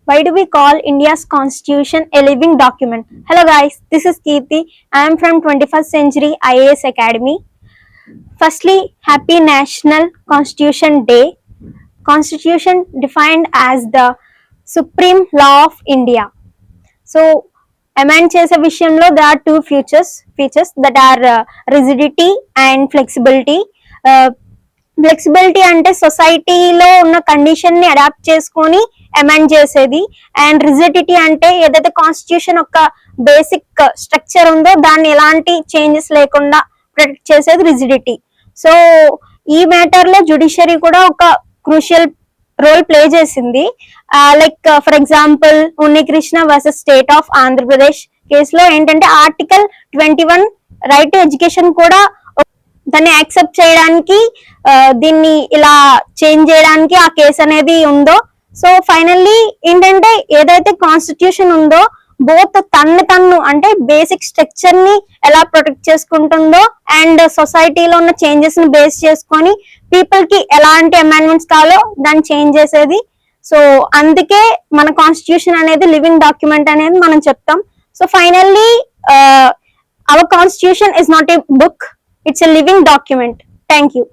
Why do we call India's constitution a living document? Hello guys, this is Kirti. I am from 21st Century IAS Academy. Firstly, happy National Constitution Day. Constitution defined as the supreme law of India. So, amend చేసే విషయంలో there are two features that are rigidity and flexibility. Flexibility అంటే సొసైటీలో ఉన్న condition ని adapt చేసుకొని amend చేసేది, and rigidity అంటే ఏదైతే కాన్స్టిట్యూషన్ ఒక బేసిక్ స్ట్రక్చర్ ఉందో దాన్ని ఎలాంటి చేంజెస్ లేకుండా ప్రొటెక్ట్ చేసేది రిజిడిటీ. సో ఈ మ్యాటర్ లో జ్యుడిషియరీ కూడా ఒక క్రూషియల్ రోల్ ప్లే చేసింది. Like for example Unnikrishna versus state of Andhra Pradesh కేసులో ఏంటంటే ఆర్టికల్ 21 రైట్ టు ఎడ్యుకేషన్ కూడా దాన్ని యాక్సెప్ట్ చేయడానికి, దీన్ని ఇలా చేంజ్ చేయడానికి ఆ కేసు అనేది ఉందో. సో ఫైనల్లీ ఏంటంటే ఏదైతే కాన్స్టిట్యూషన్ ఉందో బోత్ తన్ను అంటే బేసిక్ స్ట్రక్చర్ ని ఎలా ప్రొటెక్ట్ చేసుకుంటుందో అండ్ సొసైటీలో ఉన్న చేంజెస్ ని బేస్ చేసుకొని పీపుల్ కి ఎలాంటి అమెండ్మెంట్స్ కావాలో దాన్ని చేంజ్ చేసేది. సో అందుకే మన కాన్స్టిట్యూషన్ అనేది లివింగ్ డాక్యుమెంట్ అనేది మనం చెప్తాం. So finally our constitution is not a book, it's a living document. Thank you.